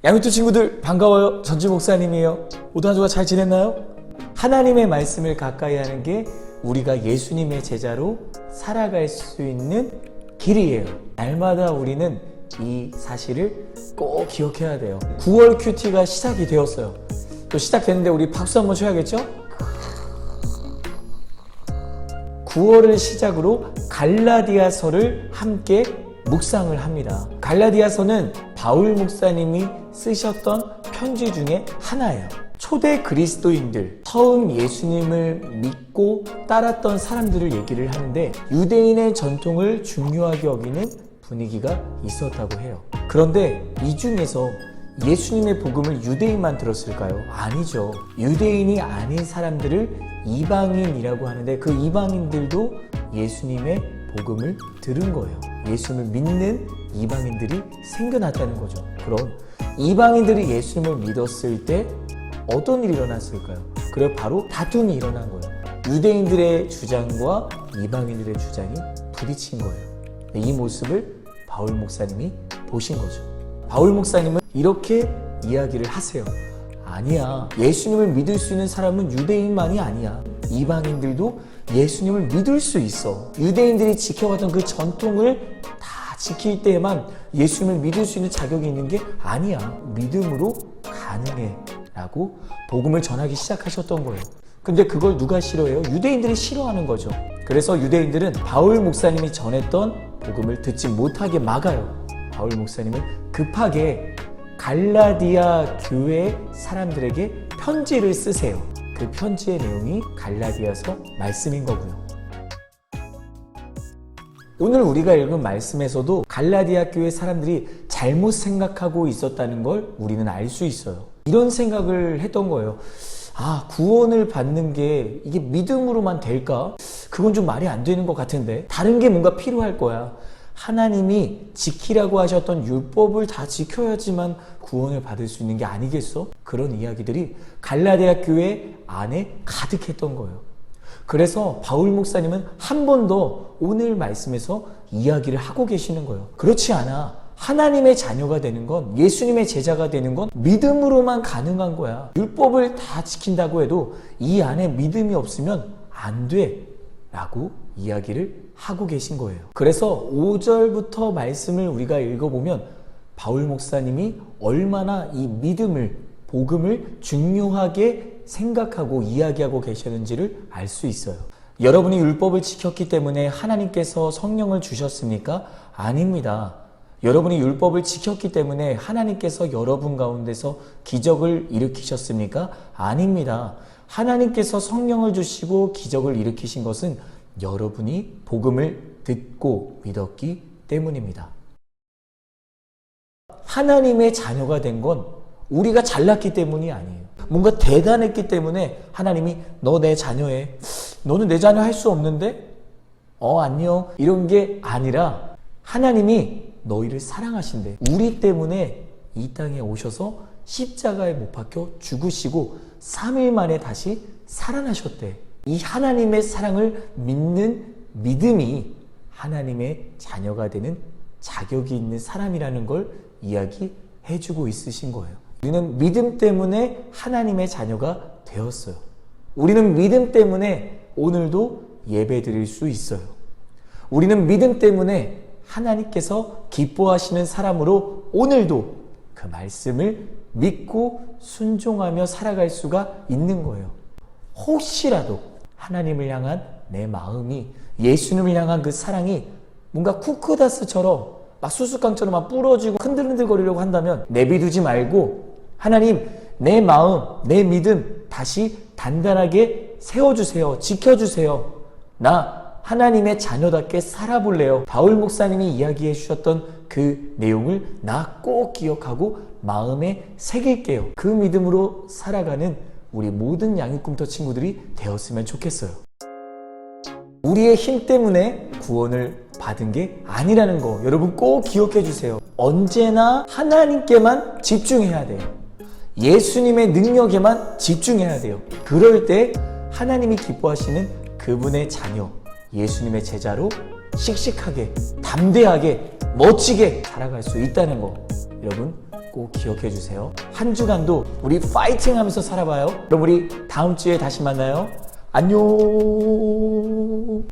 양육도 친구들 반가워요. 전지 목사님이에요. 모두 한 주간 잘 지냈나요? 하나님의 말씀을 가까이 하는 게 우리가 예수님의 제자로 살아갈 수 있는 길이에요. 날마다 우리는 이 사실을 꼭 기억해야 돼요. 9월 큐티가 시작이 되었어요. 또 시작됐는데 우리 박수 한번 쳐야겠죠? 9월을 시작으로 갈라디아서를 함께 묵상을 합니다. 갈라디아서는 바울 목사님이 쓰셨던 편지 중에 하나예요. 초대 그리스도인들, 처음 예수님을 믿고 따랐던 사람들을 얘기를 하는데 유대인의 전통을 중요하게 여기는 분위기가 있었다고 해요. 그런데 이 중에서 예수님의 복음을 유대인만 들었을까요? 아니죠. 유대인이 아닌 사람들을 이방인이라고 하는데 그 이방인들도 예수님의 복음을 들은 거예요. 예수님을 믿는 이방인들이 생겨났다는 거죠. 그럼 이방인들이 예수님을 믿었을 때 어떤 일이 일어났을까요? 그래 바로 다툼이 일어난 거예요. 유대인들의 주장과 이방인들의 주장이 부딪힌 거예요. 이 모습을 바울 목사님이 보신 거죠. 바울 목사님은 이렇게 이야기를 하세요. 아니야. 예수님을 믿을 수 있는 사람은 유대인만이 아니야. 이방인들도 예수님을 믿을 수 있어. 유대인들이 지켜왔던 그 전통을 다 지킬 때에만 예수님을 믿을 수 있는 자격이 있는 게 아니야. 믿음으로 가능해. 라고 복음을 전하기 시작하셨던 거예요. 근데 그걸 누가 싫어해요? 유대인들이 싫어하는 거죠. 그래서 유대인들은 바울 목사님이 전했던 복음을 듣지 못하게 막아요. 바울 목사님은 급하게 갈라디아 교회 사람들에게 편지를 쓰세요. 그 편지의 내용이 갈라디아서 말씀인 거고요. 오늘 우리가 읽은 말씀에서도 갈라디아 교회 사람들이 잘못 생각하고 있었다는 걸 우리는 알 수 있어요. 이런 생각을 했던 거예요. 구원을 받는 게 이게 믿음으로만 될까? 그건 좀 말이 안 되는 것 같은데 다른 게 뭔가 필요할 거야. 하나님이 지키라고 하셨던 율법을 다 지켜야지만 구원을 받을 수 있는 게 아니겠어? 그런 이야기들이 갈라디아 교회 안에 가득했던 거예요. 그래서 바울 목사님은 한 번 더 오늘 말씀에서 이야기를 하고 계시는 거예요. 그렇지 않아. 하나님의 자녀가 되는 건, 예수님의 제자가 되는 건 믿음으로만 가능한 거야. 율법을 다 지킨다고 해도 이 안에 믿음이 없으면 안 돼. 라고 이야기를 하고 계신 거예요. 그래서 5절부터 말씀을 우리가 읽어보면 바울 목사님이 얼마나 이 믿음을, 복음을 중요하게 생각하고 이야기하고 계셨는지를 알 수 있어요. 여러분이 율법을 지켰기 때문에 하나님께서 성령을 주셨습니까? 아닙니다. 여러분이 율법을 지켰기 때문에 하나님께서 여러분 가운데서 기적을 일으키셨습니까? 아닙니다. 하나님께서 성령을 주시고 기적을 일으키신 것은 여러분이 복음을 듣고 믿었기 때문입니다. 하나님의 자녀가 된 건 우리가 잘났기 때문이 아니에요. 뭔가 대단했기 때문에 하나님이 너 내 자녀해. 너는 내 자녀 할 수 없는데? 안녕. 이런 게 아니라 하나님이 너희를 사랑하신대. 우리 때문에 이 땅에 오셔서 십자가에 못 박혀 죽으시고 3일 만에 다시 살아나셨대. 이 하나님의 사랑을 믿는 믿음이 하나님의 자녀가 되는 자격이 있는 사람이라는 걸 이야기해주고 있으신 거예요. 우리는 믿음 때문에 하나님의 자녀가 되었어요. 우리는 믿음 때문에 오늘도 예배 드릴 수 있어요. 우리는 믿음 때문에 하나님께서 기뻐하시는 사람으로 오늘도 그 말씀을 믿고 순종하며 살아갈 수가 있는 거예요. 혹시라도 하나님을 향한 내 마음이, 예수님을 향한 그 사랑이 뭔가 쿠크다스처럼 막 수수깡처럼 막 부러지고 흔들흔들거리려고 한다면 내비두지 말고 하나님, 내 마음, 내 믿음 다시 단단하게 세워주세요. 지켜주세요. 나 하나님의 자녀답게 살아볼래요. 바울 목사님이 이야기해 주셨던 그 내용을 나 꼭 기억하고 마음에 새길게요. 그 믿음으로 살아가는 우리 모든 양육꿈터 친구들이 되었으면 좋겠어요. 우리의 힘 때문에 구원을 받은 게 아니라는 거 여러분 꼭 기억해 주세요. 언제나 하나님께만 집중해야 돼요. 예수님의 능력에만 집중해야 돼요. 그럴 때 하나님이 기뻐하시는 그분의 자녀, 예수님의 제자로 씩씩하게, 담대하게, 멋지게 살아갈 수 있다는 거 여러분 꼭 기억해 주세요. 한 주간도 우리 파이팅 하면서 살아봐요. 그럼 우리 다음 주에 다시 만나요. 안녕.